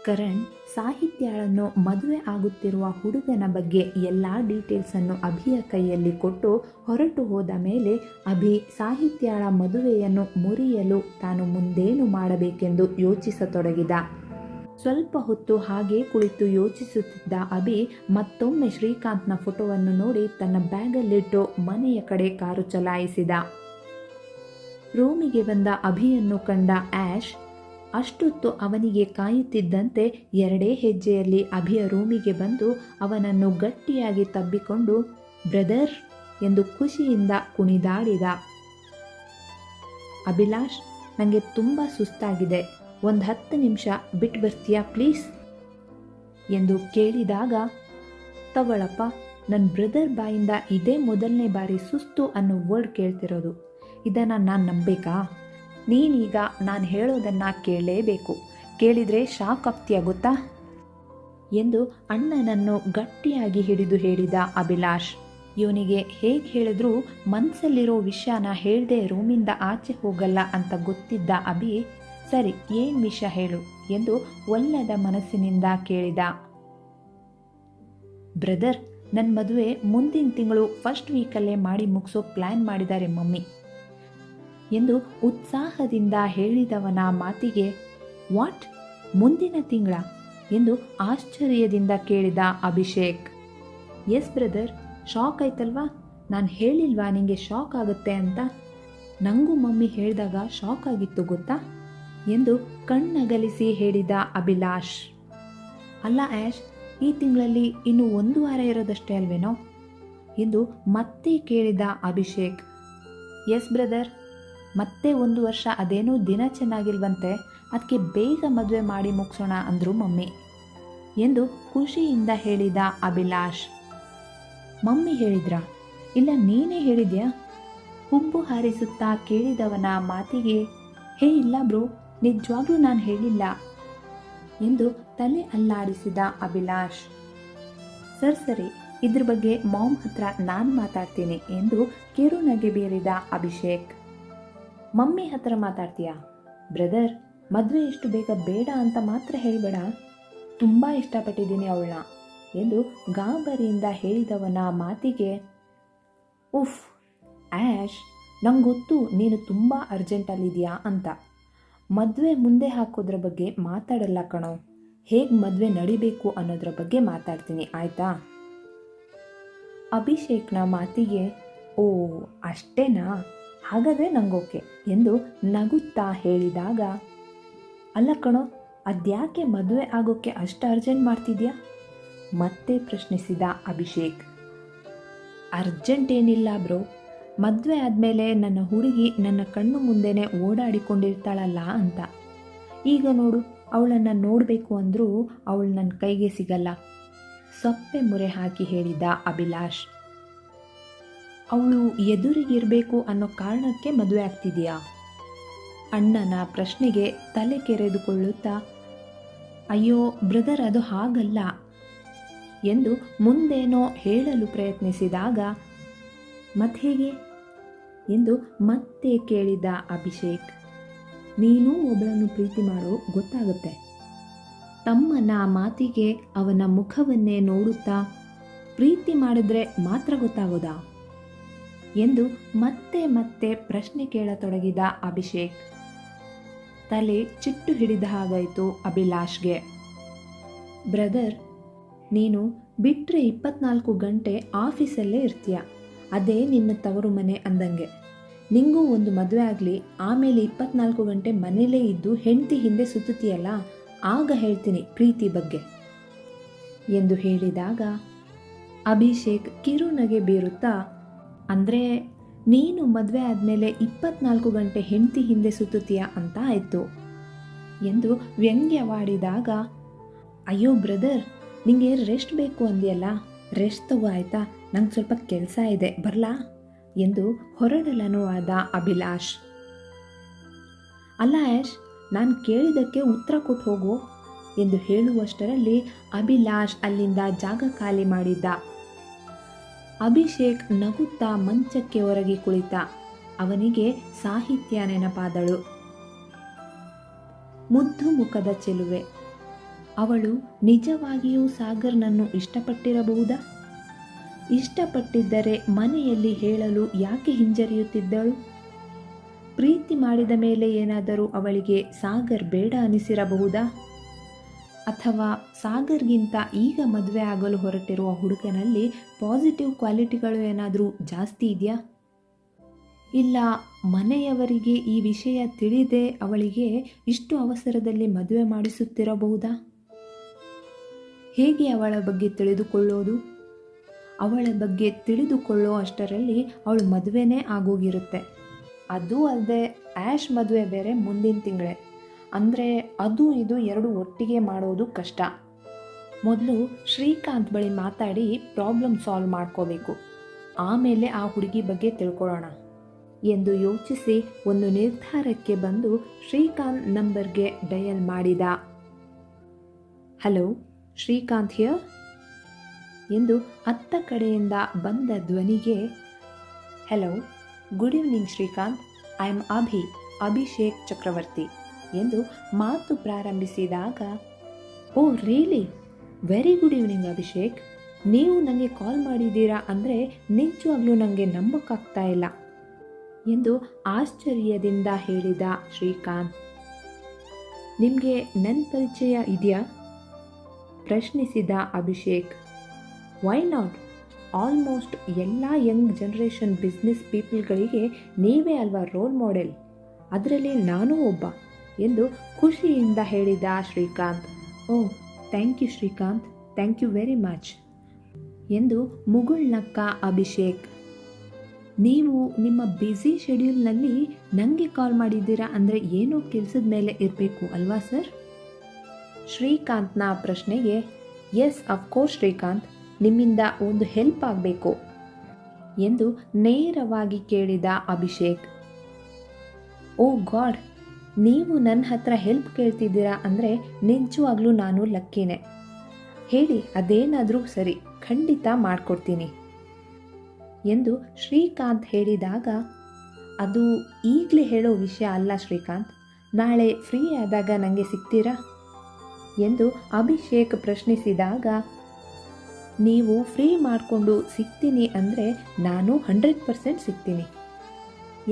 ಕರಣ್ ಸಾಹಿತ್ಯಳನ್ನು ಮದುವೆ ಆಗುತ್ತಿರುವ ಹುಡುಗನ ಬಗ್ಗೆ ಎಲ್ಲ ಡೀಟೇಲ್ಸನ್ನು ಅಭಿಯ ಕೈಯಲ್ಲಿ ಕೊಟ್ಟು ಹೊರಟು ಹೋದ ಮೇಲೆ ಅಭಿ ಸಾಹಿತ್ಯಳ ಮದುವೆಯನ್ನು ಮುರಿಯಲು ತಾನು ಮುಂದೇನು ಮಾಡಬೇಕೆಂದು ಯೋಚಿಸತೊಡಗಿದ. ಸ್ವಲ್ಪ ಹೊತ್ತು ಹಾಗೆ ಕುಳಿತು ಯೋಚಿಸುತ್ತಿದ್ದ ಅಭಿ ಮತ್ತೊಮ್ಮೆ ಶ್ರೀಕಾಂತ್ನ ಫೋಟೋವನ್ನು ನೋಡಿ ತನ್ನ ಬ್ಯಾಗಲ್ಲಿಟ್ಟು ಮನೆಯ ಕಡೆ ಕಾರು ಚಲಾಯಿಸಿದ. ರೂಮಿಗೆ ಬಂದ ಅಭಿಯನ್ನು ಕಂಡ ಆ್ಯಶ್ ಅಷ್ಟೊತ್ತು ಅವನಿಗೆ ಕಾಯುತ್ತಿದ್ದಂತೆ 2 ಹೆಜ್ಜೆಯಲ್ಲಿ ಅಭಿಯ ರೂಮಿಗೆ ಬಂದು ಅವನನ್ನು ಗಟ್ಟಿಯಾಗಿ ತಬ್ಬಿಕೊಂಡು ಬ್ರದರ್ ಎಂದು ಖುಷಿಯಿಂದ ಕುಣಿದಾಡಿದ. ಅಭಿಲಾಷ್, ನನಗೆ ತುಂಬ ಸುಸ್ತಾಗಿದೆ, ಒಂದು 10 ನಿಮಿಷ ಬಿಟ್ಟು ಬರ್ತೀಯಾ ಪ್ಲೀಸ್ ಎಂದು ಕೇಳಿದಾಗ, ತಗೊಳಪ್ಪ, ನನ್ನ ಬ್ರದರ್ ಬಾಯಿಂದ ಇದೇ ಮೊದಲನೇ ಬಾರಿ ಸುಸ್ತು ಅನ್ನೋ ವರ್ಡ್ ಕೇಳ್ತಿರೋದು. ಇದನ್ನು ನಾನು ನಂಬಬೇಕಾ? ನೀನೀಗ ನಾನು ಹೇಳೋದನ್ನು ಕೇಳಲೇಬೇಕು, ಕೇಳಿದರೆ ಶಾಕ್ ಆಗ್ತೀಯ ಗೊತ್ತಾ ಎಂದು ಅಣ್ಣನನ್ನು ಗಟ್ಟಿಯಾಗಿ ಹಿಡಿದು ಹೇಳಿದ ಅಭಿಲಾಷ್. ಇವನಿಗೆ ಹೇಗೆ ಹೇಳಿದ್ರೂ ಮನಸ್ಸಲ್ಲಿರೋ ವಿಷಯನ ಹೇಳದೆ ರೂಮಿಂದ ಆಚೆ ಹೋಗಲ್ಲ ಅಂತ ಗೊತ್ತಿದ್ದ ಅಭಿ, ಸರಿ ಏನು ವಿಷಯ ಹೇಳು ಎಂದು ಒಲ್ಲದ ಮನಸ್ಸಿನಿಂದ ಕೇಳಿದ. ಬ್ರದರ್, ನನ್ನ ಮದುವೆ ಮುಂದಿನ ತಿಂಗಳು ಫಸ್ಟ್ ವೀಕಲ್ಲೇ ಮಾಡಿ ಮುಗಿಸೋ ಪ್ಲ್ಯಾನ್ ಮಾಡಿದ್ದಾರೆ ಮಮ್ಮಿ ಎಂದು ಉತ್ಸಾಹದಿಂದ ಹೇಳಿದವನ ಮಾತಿಗೆ, ವಾಟ್, ಮುಂದಿನ ತಿಂಗಳ ಎಂದು ಆಶ್ಚರ್ಯದಿಂದ ಕೇಳಿದ ಅಭಿಷೇಕ್. ಎಸ್ ಬ್ರದರ್, ಶಾಕ್ ಆಯ್ತಲ್ವಾ? ನಾನು ಹೇಳಿಲ್ವಾ ನಿಂಗೆ ಶಾಕ್ ಆಗುತ್ತೆ ಅಂತ? ನನಗೂ ಮಮ್ಮಿ ಹೇಳಿದಾಗ ಶಾಕ್ ಆಗಿತ್ತು ಗೊತ್ತಾ ಎಂದು ಕಣ್ಣಗಲಿಸಿ ಹೇಳಿದ ಅಭಿಲಾಷ್. ಅಲ್ಲ ಆ್ಯಶ್, ಈ ತಿಂಗಳಲ್ಲಿ ಇನ್ನು 1 ವಾರ ಇರೋದಷ್ಟೇ ಅಲ್ವೇನೋ ಎಂದು ಮತ್ತೆ ಕೇಳಿದ ಅಭಿಷೇಕ್. ಎಸ್ ಬ್ರದರ್, ಮತ್ತೆ 1 ವರ್ಷ ಅದೇನೋ ದಿನ ಚೆನ್ನಾಗಿಲ್ವಂತೆ, ಅದಕ್ಕೆ ಬೇಗ ಮದುವೆ ಮಾಡಿ ಮುಗಿಸೋಣ ಅಂದರು ಮಮ್ಮಿ ಎಂದು ಖುಷಿಯಿಂದ ಹೇಳಿದ ಅಭಿಲಾಷ್. ಮಮ್ಮಿ ಹೇಳಿದ್ರಾ? ಇಲ್ಲ ನೀನೇ ಹೇಳಿದ್ಯಾ? ಹುಬ್ಬು ಹಾರಿಸುತ್ತಾ ಕೇಳಿದವನ ಮಾತಿಗೆ, ಹೇ ಇಲ್ಲ ಬ್ರೋ, ನಿಜವಾಗ್ಲೂ ನಾನು ಹೇಳಿಲ್ಲ ಎಂದು ತಲೆ ಅಲ್ಲಾಡಿಸಿದ ಅಭಿಲಾಷ್. ಸರಿ, ಇದ್ರ ಬಗ್ಗೆ ಮಾಮ್ ಹತ್ರ ನಾನು ಮಾತಾಡ್ತೀನಿ ಎಂದು ಕಿರುನಗೆ ಬೀರಿದ ಅಭಿಷೇಕ್. ಮಮ್ಮಿ ಹತ್ರ ಮಾತಾಡ್ತೀಯಾ? ಬ್ರದರ್, ಮದುವೆ ಎಷ್ಟು ಬೇಗ ಬೇಡ ಅಂತ ಮಾತ್ರ ಹೇಳಬೇಡ, ತುಂಬ ಇಷ್ಟಪಟ್ಟಿದ್ದೀನಿ ಅವಳನ್ನ ಎಂದು ಗಾಬರಿಯಿಂದ ಹೇಳಿದವನ ಮಾತಿಗೆ, ಉಫ್ ಆ್ಯಶ್, ನಂಗೆ ಗೊತ್ತು ನೀನು ತುಂಬ ಅರ್ಜೆಂಟಲ್ಲಿದೆಯಾ ಅಂತ. ಮದುವೆ ಮುಂದೆ ಹಾಕೋದ್ರ ಬಗ್ಗೆ ಮಾತಾಡಲ್ಲ ಕಣೋ, ಹೇಗೆ ಮದುವೆ ನಡಿಬೇಕು ಅನ್ನೋದ್ರ ಬಗ್ಗೆ ಮಾತಾಡ್ತೀನಿ ಆಯಿತಾ? ಅಭಿಷೇಕ್ನ ಮಾತಿಗೆ, ಓ ಅಷ್ಟೇನಾ, ಹಾಗಾದರೆ ನಂಗೋಕೆ ಎಂದು ನಗುತ್ತಾ ಹೇಳಿದಾಗ, ಅಲ್ಲ ಕಣೋ, ಅದ್ಯಾಕೆ ಮದುವೆ ಆಗೋಕ್ಕೆ ಅಷ್ಟು ಅರ್ಜೆಂಟ್ ಮಾಡ್ತಿದ್ಯಾ ಮತ್ತೆ ಪ್ರಶ್ನಿಸಿದ ಅಭಿಷೇಕ್. ಅರ್ಜೆಂಟ್ ಏನಿಲ್ಲ ಬ್ರೋ, ಮದುವೆ ಆದಮೇಲೆ ನನ್ನ ಹುಡುಗಿ ನನ್ನ ಕಣ್ಣು ಮುಂದೆನೇ ಓಡಾಡಿಕೊಂಡಿರ್ತಾಳಲ್ಲ ಅಂತ. ಈಗ ನೋಡು, ಅವಳನ್ನು ನೋಡಬೇಕು ಅಂದರೂ ಅವಳು ನನ್ನ ಕೈಗೆ ಸಿಗಲ್ಲ ಸೊಪ್ಪೆ ಮುರೆ ಹಾಕಿ ಹೇಳಿದ ಅಭಿಲಾಷ್. ಅವಳು ಎದುರಿಗಿರಬೇಕು ಅನ್ನೋ ಕಾರಣಕ್ಕೆ ಮದುವೆ ಆಗ್ತಿದೆಯಾ? ಅಣ್ಣನ ಪ್ರಶ್ನೆಗೆ ತಲೆ ಕೆರೆದುಕೊಳ್ಳುತ್ತಾ, ಅಯ್ಯೋ ಬ್ರದರ್, ಅದು ಹಾಗಲ್ಲ ಎಂದು ಮುಂದೇನೋ ಹೇಳಲು ಪ್ರಯತ್ನಿಸಿದಾಗ, ಮತ್ತೆ ಹೇಗೆ ಎಂದು ಮತ್ತೆ ಕೇಳಿದ ಅಭಿಷೇಕ್. ನೀನೂ ಒಬ್ಬಳನ್ನು ಪ್ರೀತಿ ಮಾಡೋ ಗೊತ್ತಾಗುತ್ತೆ. ತಮ್ಮನ ಮಾತಿಗೆ ಅವನ ಮುಖವನ್ನೇ ನೋಡುತ್ತಾ, ಪ್ರೀತಿ ಮಾಡಿದ್ರೆ ಮಾತ್ರ ಗೊತ್ತಾಗೋದಾ ಎಂದು ಮತ್ತೆ ಮತ್ತೆ ಪ್ರಶ್ನೆ ಕೇಳತೊಡಗಿದ ಅಭಿಷೇಕ್. ತಲೆ ಚಿಟ್ಟು ಹಿಡಿದ ಹಾಗಾಯಿತು ಅಭಿಲಾಷ್ಗೆ. ಬ್ರದರ್, ನೀನು ಬಿಟ್ಟರೆ 24 ಗಂಟೆ ಆಫೀಸಲ್ಲೇ ಇರ್ತೀಯ, ಅದೇ ನಿನ್ನ ತವರು ಮನೆ ಅಂದಂಗೆ. ನಿಂಗೂ ಒಂದು ಮದುವೆ ಆಗಲಿ, ಆಮೇಲೆ 24 ಗಂಟೆ ಮನೇಲೇ ಇದ್ದು ಹೆಂಡತಿ ಹಿಂದೆ ಸುತ್ತುತ್ತೀಯಲ್ಲ, ಆಗ ಹೇಳ್ತೀನಿ ಪ್ರೀತಿ ಬಗ್ಗೆ ಎಂದು ಹೇಳಿದಾಗ ಅಭಿಷೇಕ್ ಕಿರುನಗೆ ಬೀರುತ್ತಾ, ಅಂದರೆ ನೀನು ಮದುವೆ ಆದಮೇಲೆ 24 ಗಂಟೆ ಹೆಂಡತಿ ಹಿಂದೆ ಸುತ್ತುತ್ತೀಯ ಅಂತ ಆಯಿತು ಎಂದು ವ್ಯಂಗ್ಯವಾಡಿದಾಗ, ಅಯ್ಯೋ ಬ್ರದರ್, ನಿಂಗೆ ರೆಸ್ಟ್ ಬೇಕು ಅಂದಿಯಲ್ಲ, ರೆಸ್ಟ್ ತಗೋ ಆಯಿತಾ, ನಂಗೆ ಸ್ವಲ್ಪ ಕೆಲಸ ಇದೆ, ಬರಲಾ ಎಂದು ಹೊರಡಲನುವಾದ ಅಭಿಲಾಷ್. ಅಲ್ಲ ಆ್ಯಶ್, ನಾನು ಕೇಳಿದ್ದಕ್ಕೆ ಉತ್ತರ ಕೊಟ್ಟು ಹೋಗು ಎಂದು ಹೇಳುವಷ್ಟರಲ್ಲಿ ಅಭಿಲಾಷ್ ಅಲ್ಲಿಂದ ಜಾಗ ಖಾಲಿ ಮಾಡಿದ್ದ. ಅಭಿಷೇಕ್ ನಗುತ್ತಾ ಮಂಚಕ್ಕೆ ಹೊರಗೆ ಕುಳಿತ. ಅವನಿಗೆ ಸಾಹಿತ್ಯ ನೆನಪಾದಳು. ಮುದ್ದು ಮುಖದ ಚೆಲುವೆ, ಅವಳು ನಿಜವಾಗಿಯೂ ಸಾಗರ್ನನ್ನು ಇಷ್ಟಪಟ್ಟಿರಬಹುದಾ? ಇಷ್ಟಪಟ್ಟಿದ್ದರೆ ಮನೆಯಲ್ಲಿ ಹೇಳಲು ಯಾಕೆ ಹಿಂಜರಿಯುತ್ತಿದ್ದಳು? ಪ್ರೀತಿ ಮಾಡಿದ ಮೇಲೆ ಏನಾದರೂ ಅವಳಿಗೆ ಸಾಗರ್ ಬೇಡ ಅನಿಸಿರಬಹುದಾ? ಅಥವಾ ಸಾಗರ್ಗಿಂತ ಈಗ ಮದುವೆ ಆಗಲು ಹೊರಟಿರುವ ಹುಡುಗನಲ್ಲಿ ಪಾಸಿಟಿವ್ ಕ್ವಾಲಿಟಿಗಳು ಏನಾದರೂ ಜಾಸ್ತಿ ಇದೆಯಾ? ಇಲ್ಲ ಮನೆಯವರಿಗೆ ಈ ವಿಷಯ ತಿಳಿದೇ ಅವಳಿಗೆ ಇಷ್ಟು ಅವಸರದಲ್ಲಿ ಮದುವೆ ಮಾಡಿಸುತ್ತಿರಬಹುದಾ? ಹೇಗೆ ಅವಳ ಬಗ್ಗೆ ತಿಳಿದುಕೊಳ್ಳೋದು? ಅವಳ ಬಗ್ಗೆ ತಿಳಿದುಕೊಳ್ಳೋ ಅಷ್ಟರಲ್ಲಿ ಅವಳು ಮದುವೆನೇ ಆಗೋಗಿರುತ್ತೆ. ಅದೂ ಅಲ್ಲದೆ ಆ್ಯಶ್ ಮದುವೆ ಬೇರೆ ಮುಂದಿನ ತಿಂಗಳೇ. ಅಂದರೆ ಅದು ಇದು ಎರಡು ಒಟ್ಟಿಗೆ ಮಾಡೋದು ಕಷ್ಟ. ಮೊದಲು ಶ್ರೀಕಾಂತ್ ಬಳಿ ಮಾತಾಡಿ ಪ್ರಾಬ್ಲಮ್ ಸಾಲ್ವ್ ಮಾಡ್ಕೋಬೇಕು. ಆಮೇಲೆ ಆ ಹುಡುಗಿ ಬಗ್ಗೆ ತಿಳ್ಕೊಳ್ಳೋಣ ಎಂದು ಯೋಚಿಸಿ ಒಂದು ನಿರ್ಧಾರಕ್ಕೆ ಬಂದು ಶ್ರೀಕಾಂತ್ ನಂಬರ್ಗೆ ಡಯಲ್ ಮಾಡಿದ. ಹಲೋ, ಶ್ರೀಕಾಂತ್ ಹಿಯರ್ ಎಂದು ಅತ್ತ ಕಡೆಯಿಂದ ಬಂದ ಧ್ವನಿಗೆ, hello, good evening Srikanth, I am Abhishek Chakravarthi ಎಂದು ಮಾತು ಪ್ರಾರಂಭಿಸಿದಾಗ, oh really, very good evening Abhishek, ನೀವು ನನಗೆ ಕಾಲ್ ಮಾಡಿದ್ದೀರಾ ಅಂದರೆ ನಿಜವಾಗ್ಲೂ ನನಗೆ ನಂಬಕ್ಕಾಗ್ತಾ ಇಲ್ಲ ಎಂದು ಆಶ್ಚರ್ಯದಿಂದ ಹೇಳಿದ ಶ್ರೀಕಾಂತ್. ನಿಮಗೆ ನನ್ನ ಪರಿಚಯ ಇದೆಯಾ? ಪ್ರಶ್ನಿಸಿದ ಅಭಿಷೇಕ್. ವೈ ನಾಟ್, ಆಲ್ಮೋಸ್ಟ್ ಎಲ್ಲ ಯಂಗ್ ಜನರೇಷನ್ ಬಿಸ್ನೆಸ್ ಪೀಪಲ್ಗಳಿಗೆ ನೀವೇ ಅಲ್ವಾ ರೋಲ್ ಮಾಡೆಲ್, ಅದರಲ್ಲಿ ನಾನೂ ಒಬ್ಬ ಎಂದು ಖುಷಿಯಿಂದ ಹೇಳಿದ Srikanth. Oh thank you Srikanth, thank you very much ಎಂದು ಮುಗುಳ್ನಕ್ಕ ಅಭಿಷೇಕ್. ನೀವು ನಿಮ್ಮ ಬ್ಯುಸಿ ಶೆಡ್ಯೂಲ್ನಲ್ಲಿ ನನಗೆ ಕಾಲ್ ಮಾಡಿದ್ದೀರಾ ಅಂದರೆ ಏನೋ ಕೆಲಸದ ಮೇಲೆ ಇರಬೇಕು ಅಲ್ವಾ ಸರ್? ಶ್ರೀಕಾಂತ್ನ ಪ್ರಶ್ನೆಗೆ, ಎಸ್ ಅಫ್ಕೋರ್ಸ್ ಶ್ರೀಕಾಂತ್, ನಿಮ್ಮಿಂದ ಒಂದು ಹೆಲ್ಪ್ ಆಗಬೇಕು ಎಂದು ನೇರವಾಗಿ ಕೇಳಿದ ಅಭಿಷೇಕ್. ಓ ಗಾಡ್, ನೀವು ನನ್ನ ಹತ್ರ ಹೆಲ್ಪ್ ಕೇಳ್ತಿದ್ದೀರಾ ಅಂದರೆ ನಿಜವಾಗ್ಲೂ ನಾನು ಲಕ್ಕಿನೇ. ಹೇಳಿ, ಅದೇನಾದರೂ ಸರಿ, ಖಂಡಿತ ಮಾಡಿಕೊಡ್ತೀನಿ ಎಂದು ಶ್ರೀಕಾಂತ್ ಹೇಳಿದಾಗ, ಅದು ಈಗಲೇ ಹೇಳೋ ವಿಷಯ ಅಲ್ಲ ಶ್ರೀಕಾಂತ್, ನಾಳೆ ಫ್ರೀ ಆದಾಗ ನನಗೆ ಸಿಗ್ತೀರಾ ಎಂದು ಅಭಿಷೇಕ್ ಪ್ರಶ್ನಿಸಿದಾಗ, ನೀವು ಫ್ರೀ ಮಾಡಿಕೊಂಡು ಸಿಗ್ತೀನಿ ಅಂದರೆ ನಾನು 100% ಸಿಗ್ತೀನಿ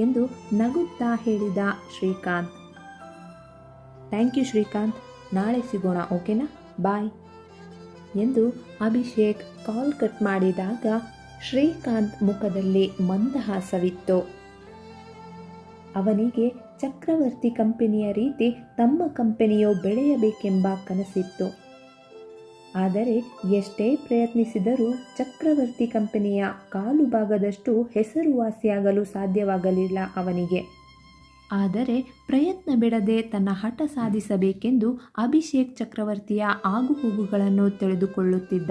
ಎಂದು ನಗುತ್ತಾ ಹೇಳಿದ ಶ್ರೀಕಾಂತ್. ಥ್ಯಾಂಕ್ ಯು ಶ್ರೀಕಾಂತ್, ನಾಳೆ ಸಿಗೋಣ, ಓಕೆನಾ, ಬಾಯ್ ಎಂದು ಅಭಿಷೇಕ್ ಕಾಲ್ ಕಟ್ ಮಾಡಿದಾಗ ಶ್ರೀಕಾಂತ್ ಮುಖದಲ್ಲಿ ಮಂದಹಾಸವಿತ್ತು. ಅವನಿಗೆ ಚಕ್ರವರ್ತಿ ಕಂಪನಿಯ ರೀತಿ ತಮ್ಮ ಕಂಪನಿಯು ಬೆಳೆಯಬೇಕೆಂಬ ಕನಸಿತ್ತು. ಆದರೆ ಎಷ್ಟೇ ಪ್ರಯತ್ನಿಸಿದರೂ ಚಕ್ರವರ್ತಿ ಕಂಪನಿಯ ಕಾಲು ಭಾಗದಷ್ಟು ಹೆಸರುವಾಸಿಯಾಗಲು ಸಾಧ್ಯವಾಗಲಿಲ್ಲ ಅವನಿಗೆ. ಆದರೆ ಪ್ರಯತ್ನ ಬಿಡದೆ ತನ್ನ ಹಠ ಸಾಧಿಸಬೇಕೆಂದು ಅಭಿಷೇಕ್ ಚಕ್ರವರ್ತಿಯ ಆಗುಹೋಗುಗಳನ್ನು ತಿಳಿದುಕೊಳ್ಳುತ್ತಿದ್ದ.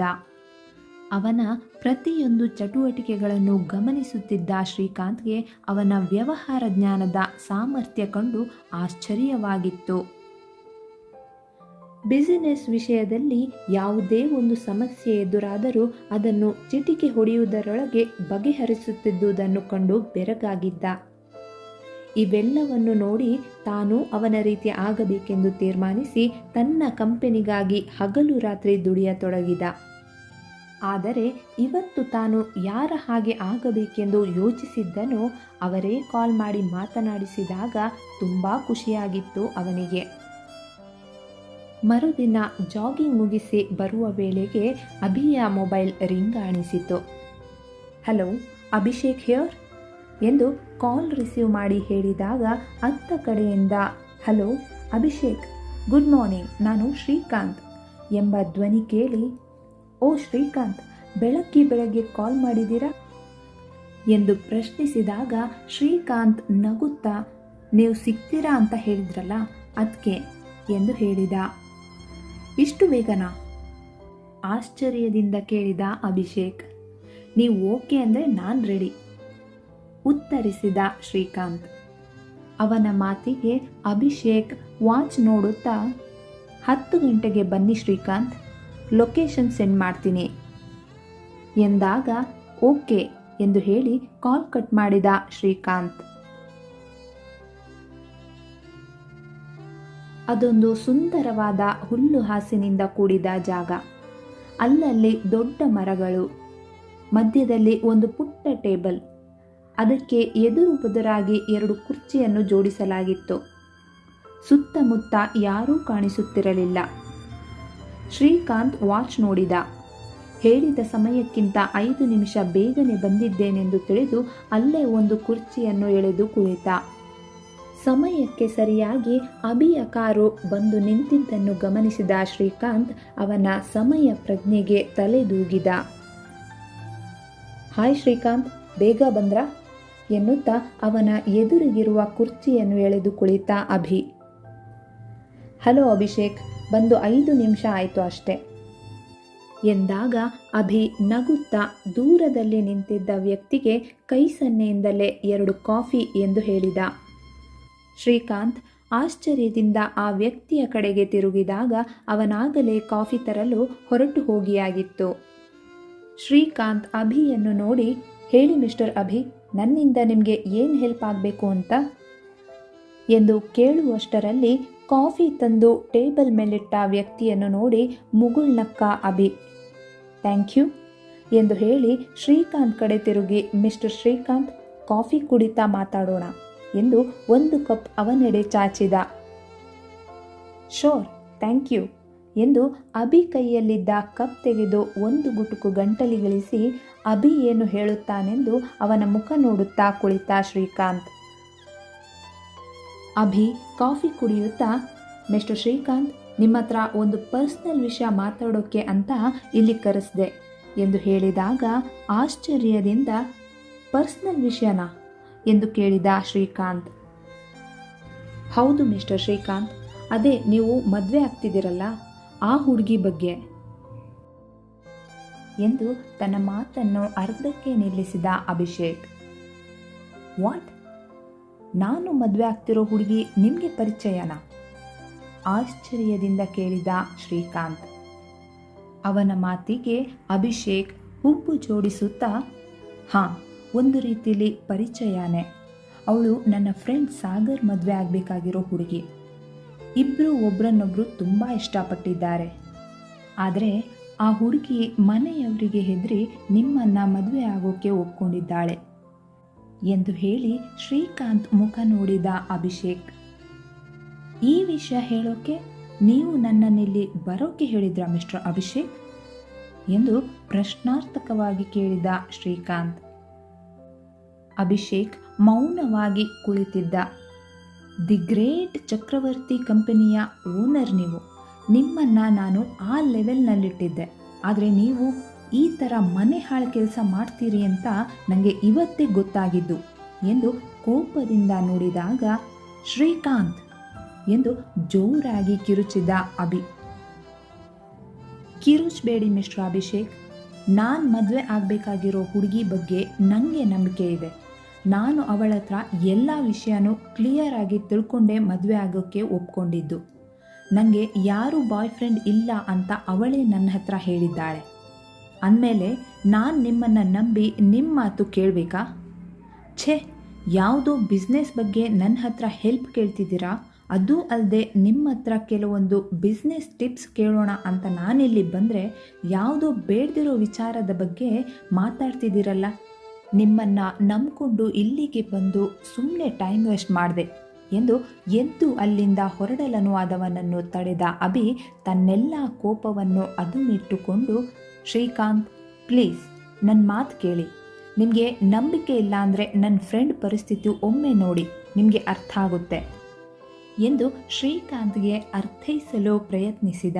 ಅವನ ಪ್ರತಿಯೊಂದು ಚಟುವಟಿಕೆಗಳನ್ನು ಗಮನಿಸುತ್ತಿದ್ದ ಶ್ರೀಕಾಂತ್ಗೆ ಅವನ ವ್ಯವಹಾರ ಜ್ಞಾನದ ಸಾಮರ್ಥ್ಯ ಕಂಡು ಆಶ್ಚರ್ಯವಾಗಿತ್ತು. ಬಿಸಿನೆಸ್ ವಿಷಯದಲ್ಲಿ ಯಾವುದೇ ಒಂದು ಸಮಸ್ಯೆ ಎದುರಾದರೂ ಅದನ್ನು ಚಿಟಿಕೆ ಹೊಡೆಯುವುದರೊಳಗೆ ಬಗೆಹರಿಸುತ್ತಿದ್ದುದನ್ನು ಕಂಡು ಬೆರಗಾಗಿದ್ದ. ಇವೆಲ್ಲವನ್ನು ನೋಡಿ ತಾನು ಅವನ ರೀತಿ ಆಗಬೇಕೆಂದು ತೀರ್ಮಾನಿಸಿ ತನ್ನ ಕಂಪನಿಗಾಗಿ ಹಗಲು ರಾತ್ರಿ ದುಡಿಯತೊಡಗಿದ. ಆದರೆ ಇವತ್ತು ತಾನು ಯಾರ ಹಾಗೆ ಆಗಬೇಕೆಂದು ಯೋಚಿಸಿದ್ದನೋ ಅವರೇ ಕಾಲ್ ಮಾಡಿ ಮಾತನಾಡಿಸಿದಾಗ ತುಂಬ ಖುಷಿಯಾಗಿತ್ತು ಅವನಿಗೆ. ಮರುದಿನ ಜಾಗಿಂಗ್ ಮುಗಿಸಿ ಬರುವ ವೇಳೆಗೆ ಅಭಿಯ ಮೊಬೈಲ್ ರಿಂಗಾಣಿಸಿತು. ಹಲೋ, ಅಭಿಷೇಕ್ ಹಿಯರ್ ಎಂದು ಕಾಲ್ ರಿಸೀವ್ ಮಾಡಿ ಹೇಳಿದಾಗ ಅತ್ತ ಕಡೆಯಿಂದ, ಹಲೋ ಅಭಿಷೇಕ್, ಗುಡ್ ಮಾರ್ನಿಂಗ್, ನಾನು ಶ್ರೀಕಾಂತ್ ಎಂಬ ಧ್ವನಿ ಕೇಳಿ, ಓ ಶ್ರೀಕಾಂತ್, ಬೆಳಗ್ಗೆ ಕಾಲ್ ಮಾಡಿದ್ದೀರಾ ಎಂದು ಪ್ರಶ್ನಿಸಿದಾಗ ಶ್ರೀಕಾಂತ್ ನಗುತ್ತಾ, ನೀವು ಸಿಗ್ತೀರಾ ಅಂತ ಹೇಳಿದ್ರಲ್ಲ ಅದಕ್ಕೆ ಎಂದು ಹೇಳಿದ. ಇಷ್ಟು ಬೇಗನಾ? ಆಶ್ಚರ್ಯದಿಂದ ಕೇಳಿದ ಅಭಿಷೇಕ್. ನೀವು ಓಕೆ ಅಂದರೆ ನಾನು ರೆಡಿ ಉತ್ತರಿಸಿದ ಶ್ರೀಕಾಂತ್. ಅವನ ಮಾತಿಗೆ ಅಭಿಷೇಕ್ ವಾಚ್ ನೋಡುತ್ತಾ, 10 ಗಂಟೆಗೆ ಬನ್ನಿ ಶ್ರೀಕಾಂತ್, ಲೊಕೇಶನ್ ಸೆಂಡ್ ಮಾಡ್ತೀನಿ ಎಂದಾಗ ಓಕೆ ಎಂದು ಹೇಳಿ ಕಾಲ್ ಕಟ್ ಮಾಡಿದ ಶ್ರೀಕಾಂತ್. ಅದೊಂದು ಸುಂದರವಾದ ಹುಲ್ಲು ಹಾಸಿನಿಂದ ಕೂಡಿದ ಜಾಗ. ಅಲ್ಲಲ್ಲಿ ದೊಡ್ಡ ಮರಗಳು, ಮಧ್ಯದಲ್ಲಿ ಒಂದು ಪುಟ್ಟ ಟೇಬಲ್, ಅದಕ್ಕೆ ಎದುರು ಬದುರಾಗಿ 2 ಕುರ್ಚಿಯನ್ನು ಜೋಡಿಸಲಾಗಿತ್ತು. ಸುತ್ತಮುತ್ತ ಯಾರೂ ಕಾಣಿಸುತ್ತಿರಲಿಲ್ಲ. ಶ್ರೀಕಾಂತ್ ವಾಚ್ ನೋಡಿದ. ಹೇಳಿದ ಸಮಯಕ್ಕಿಂತ 5 ನಿಮಿಷ ಬೇಗನೆ ಬಂದಿದ್ದೇನೆಂದು ತಿಳಿದು ಅಲ್ಲೇ ಒಂದು ಕುರ್ಚಿಯನ್ನು ಎಳೆದು ಕುಳಿತ. ಸಮಯಕ್ಕೆ ಸರಿಯಾಗಿ ಅಭಿಯ ಕಾರು ಬಂದು ನಿಂತಿದ್ದನ್ನು ಗಮನಿಸಿದ ಶ್ರೀಕಾಂತ್ ಅವನ ಸಮಯ ಪ್ರಜ್ಞೆಗೆ ತಲೆದೂಗಿದ. ಹಾಯ್ ಶ್ರೀಕಾಂತ್, ಬೇಗ ಬಂದ್ರಾ ಎನ್ನುತ್ತಾ ಅವನ ಎದುರಿಗಿರುವ ಕುರ್ಚಿಯನ್ನು ಎಳೆದು ಕುಳಿತ ಅಭಿ. ಹಲೋ ಅಭಿಷೇಕ್, ಬಂದು 5 ನಿಮಿಷ ಆಯಿತು ಅಷ್ಟೆ ಎಂದಾಗ ಅಭಿ ನಗುತ್ತಾ ದೂರದಲ್ಲಿ ನಿಂತಿದ್ದ ವ್ಯಕ್ತಿಗೆ ಕೈ ಸನ್ನೆಯಿಂದಲೇ 2 ಕಾಫಿ ಎಂದು ಹೇಳಿದ. ಶ್ರೀಕಾಂತ್ ಆಶ್ಚರ್ಯದಿಂದ ಆ ವ್ಯಕ್ತಿಯ ಕಡೆಗೆ ತಿರುಗಿದಾಗ ಅವನಾಗಲೇ ಕಾಫಿ ತರಲು ಹೊರಟು ಹೋಗಿಯಾಗಿತ್ತು. ಶ್ರೀಕಾಂತ್ ಅಭಿಯನ್ನು ನೋಡಿ, ಹೇಳಿ ಮಿಸ್ಟರ್ ಅಭಿ, ನನ್ನಿಂದ ನಿಮಗೆ ಏನು ಹೆಲ್ಪ್ ಆಗಬೇಕು ಅಂತ ಎಂದು ಕೇಳುವಷ್ಟರಲ್ಲಿ ಕಾಫಿ ತಂದು ಟೇಬಲ್ ಮೇಲಿಟ್ಟ ವ್ಯಕ್ತಿಯನ್ನು ನೋಡಿ ಮುಗುಳ್ನಕ್ಕ ಅಭಿ. ಥ್ಯಾಂಕ್ ಯು ಎಂದು ಹೇಳಿ ಶ್ರೀಕಾಂತ್ ಕಡೆ ತಿರುಗಿ, ಮಿಸ್ಟರ್ ಶ್ರೀಕಾಂತ್, ಕಾಫಿ ಕುಡಿತಾ ಮಾತಾಡೋಣ ಎಂದು 1 ಕಪ್ ಅವನೆಡೆ ಚಾಚಿದ. ಶೋರ್, ಥ್ಯಾಂಕ್ ಯು ಎಂದು ಅಭಿ ಕೈಯಲ್ಲಿದ್ದ ಕಪ್ ತೆಗೆದು 1 ಗುಟುಕು ಗಂಟಲಿಗಳಿಸಿ ಅಭಿ ಏನು ಹೇಳುತ್ತಾನೆಂದು ಅವನ ಮುಖ ನೋಡುತ್ತಾ ಕುಳಿತ ಶ್ರೀಕಾಂತ್. ಅಭಿ ಕಾಫಿ ಕುಡಿಯುತ್ತಾ, ಮಿಸ್ಟರ್ ಶ್ರೀಕಾಂತ್, ನಿಮ್ಮ ಹತ್ರ ಒಂದು ಪರ್ಸ್ನಲ್ ವಿಷಯ ಮಾತಾಡೋಕ್ಕೆ ಅಂತ ಇಲ್ಲಿ ಕರೆಸಿದೆ ಎಂದು ಹೇಳಿದಾಗ ಆಶ್ಚರ್ಯದಿಂದ, ಪರ್ಸ್ನಲ್ ವಿಷಯನಾ ಎಂದು ಕೇಳಿದ ಶ್ರೀಕಾಂತ್. ಹೌದು ಮಿಸ್ಟರ್ ಶ್ರೀಕಾಂತ್, ಅದೇ ನೀವು ಮದುವೆ ಆಗ್ತಿದ್ದೀರಲ್ಲ ಆ ಹುಡುಗಿ ಬಗ್ಗೆ ಎಂದು ತನ್ನ ಮಾತನ್ನು ಅರ್ಧಕ್ಕೆ ನಿಲ್ಲಿಸಿದ ಅಭಿಷೇಕ್. ವಾಟ್? ನಾನು ಮದುವೆ ಆಗ್ತಿರೋ ಹುಡುಗಿ ನಿಮಗೆ ಪರಿಚಯನಾ? ಆಶ್ಚರ್ಯದಿಂದ ಕೇಳಿದ ಶ್ರೀಕಾಂತ್. ಅವನ ಮಾತಿಗೆ ಅಭಿಷೇಕ್ ಹುಬ್ಬು ಜೋಡಿಸುತ್ತಾ, ಹಾಂ, ಒಂದು ರೀತಿಯಲ್ಲಿ ಪರಿಚಯನೇ. ಅವಳು ನನ್ನ ಫ್ರೆಂಡ್ ಸಾಗರ್ ಮದುವೆ ಆಗಬೇಕಾಗಿರೋ ಹುಡುಗಿ. ಇಬ್ಬರು ಒಬ್ರನ್ನೊಬ್ಬರು ತುಂಬ ಇಷ್ಟಪಟ್ಟಿದ್ದಾರೆ. ಆದರೆ ಆ ಹುಡುಗಿ ಮನೆಯವರಿಗೆ ಹೆದರಿ ನಿಮ್ಮನ್ನು ಮದುವೆ ಆಗೋಕ್ಕೆ ಒಪ್ಕೊಂಡಿದ್ದಾಳೆ ಎಂದು ಹೇಳಿ ಶ್ರೀಕಾಂತ್ ಮುಖ ನೋಡಿದ ಅಭಿಷೇಕ್. ಈ ವಿಷಯ ಹೇಳೋಕ್ಕೆ ನೀವು ನನ್ನನ್ನಿಲ್ಲಿ ಬರೋಕ್ಕೆ ಹೇಳಿದ್ರಾ ಮಿಸ್ಟರ್ ಅಭಿಷೇಕ್ ಎಂದು ಪ್ರಶ್ನಾರ್ಥಕವಾಗಿ ಕೇಳಿದ ಶ್ರೀಕಾಂತ್. ಅಭಿಷೇಕ್ ಮೌನವಾಗಿ ಕುಳಿತಿದ್ದ. ದಿ ಗ್ರೇಟ್ ಚಕ್ರವರ್ತಿ ಕಂಪನಿಯ ಓನರ್ ನೀವು. ನಿಮ್ಮನ್ನು ನಾನು ಆ ಲೆವೆಲ್ನಲ್ಲಿಟ್ಟಿದ್ದೆ. ಆದರೆ ನೀವು ಈ ಥರ ಮನೆ ಹಾಳು ಕೆಲಸ ಮಾಡ್ತೀರಿ ಅಂತ ನನಗೆ ಇವತ್ತೇ ಗೊತ್ತಾಗಿದ್ದು ಎಂದು ಕೋಪದಿಂದ ನೋಡಿದಾಗ, ಶ್ರೀಕಾಂತ್ ಎಂದು ಜೋರಾಗಿ ಕಿರುಚಿದ ಅಭಿ. ಕಿರುಚಬೇಡಿ ಮಿಸ್ಟರ್ ಅಭಿಷೇಕ್. ನಾನು ಮದುವೆ ಆಗಬೇಕಾಗಿರೋ ಹುಡುಗಿ ಬಗ್ಗೆ ನನಗೆ ನಂಬಿಕೆ ಇದೆ. ನಾನು ಅವಳ ಹತ್ರ ಎಲ್ಲ ವಿಷಯನೂ ಕ್ಲಿಯರ್ ಆಗಿ ತಿಳ್ಕೊಂಡೇ ಮದುವೆ ಆಗೋಕ್ಕೆ ಒಪ್ಕೊಂಡಿದ್ದು. ನನಗೆ ಯಾರೂ ಬಾಯ್ ಫ್ರೆಂಡ್ ಇಲ್ಲ ಅಂತ ಅವಳೇ ನನ್ನ ಹತ್ರ ಹೇಳಿದ್ದಾಳೆ. ಅಂದಮೇಲೆ ನಾನು ನಿಮ್ಮನ್ನು ನಂಬಿ ನಿಮ್ಮ ಮಾತು ಕೇಳಬೇಕಾ? ಛೇ, ಯಾವುದೋ ಬಿಸ್ನೆಸ್ ಬಗ್ಗೆ ನನ್ನ ಹತ್ರ ಹೆಲ್ಪ್ ಕೇಳ್ತಿದ್ದೀರಾ? ಅದೂ ಅಲ್ಲದೆ ನಿಮ್ಮ ಹತ್ರ ಕೆಲವೊಂದು ಬಿಸ್ನೆಸ್ ಟಿಪ್ಸ್ ಕೇಳೋಣ ಅಂತ ನಾನಿಲ್ಲಿ ಬಂದರೆ ಯಾವುದೋ ಬೇಡದಿರೋ ವಿಚಾರದ ಬಗ್ಗೆ ಮಾತಾಡ್ತಿದ್ದೀರಲ್ಲ. ನಿಮ್ಮನ್ನು ನಂಬಿಕೊಂಡು ಇಲ್ಲಿಗೆ ಬಂದು ಸುಮ್ಮನೆ ಟೈಮ್ ವೇಸ್ಟ್ ಮಾಡಿದೆ ಎಂದು ಎದ್ದು ಅಲ್ಲಿಂದ ಹೊರಡಲನುವಾದವನನ್ನು ತಡೆದ ಅಭಿ ತನ್ನೆಲ್ಲ ಕೋಪವನ್ನು ಅದುಮಿಟ್ಟುಕೊಂಡು, ಶ್ರೀಕಾಂತ್, ಪ್ಲೀಸ್ ನನ್ನ ಮಾತು ಕೇಳಿ. ನಿಮಗೆ ನಂಬಿಕೆ ಇಲ್ಲ ಅಂದರೆ ನನ್ನ ಫ್ರೆಂಡ್ ಪರಿಸ್ಥಿತಿ ಒಮ್ಮೆ ನೋಡಿ, ನಿಮಗೆ ಅರ್ಥ ಆಗುತ್ತೆ ಎಂದು ಶ್ರೀಕಾಂತ್ಗೆ ಅರ್ಥೈಸಲು ಪ್ರಯತ್ನಿಸಿದ.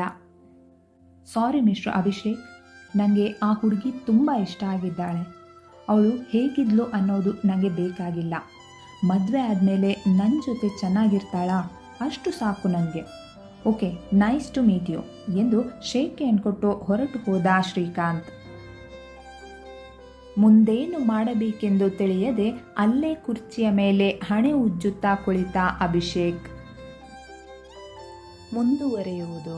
ಸಾರಿ ಮಿಸ್ಟರ್ ಅಭಿಷೇಕ್, ನನಗೆ ಆ ಹುಡುಗಿ ತುಂಬ ಇಷ್ಟ ಆಗಿದ್ದಾಳೆ. ಅವಳು ಹೇಗಿದ್ಲು ಅನ್ನೋದು ನನಗೆ ಬೇಕಾಗಿಲ್ಲ. ಮದುವೆ ಆದಮೇಲೆ ನನ್ನ ಜೊತೆ ಚೆನ್ನಾಗಿರ್ತಾಳಾ, ಅಷ್ಟು ಸಾಕು ನನಗೆ. Okay, nice to meet you ಎಂದು ಶೇಕ್ ಹ್ಯಾಂಡ್ ಕೊಟ್ಟು ಹೊರಟು ಹೋದ ಶ್ರೀಕಾಂತ್. ಮುಂದೇನು ಮಾಡಬೇಕೆಂದು ತಿಳಿಯದೆ ಅಲ್ಲೇ ಕುರ್ಚಿಯ ಮೇಲೆ ಹಣೆ ಉಜ್ಜುತ್ತಾ ಕುಳಿತ ಅಭಿಷೇಕ್. ಮುಂದುವರೆಯುವುದು.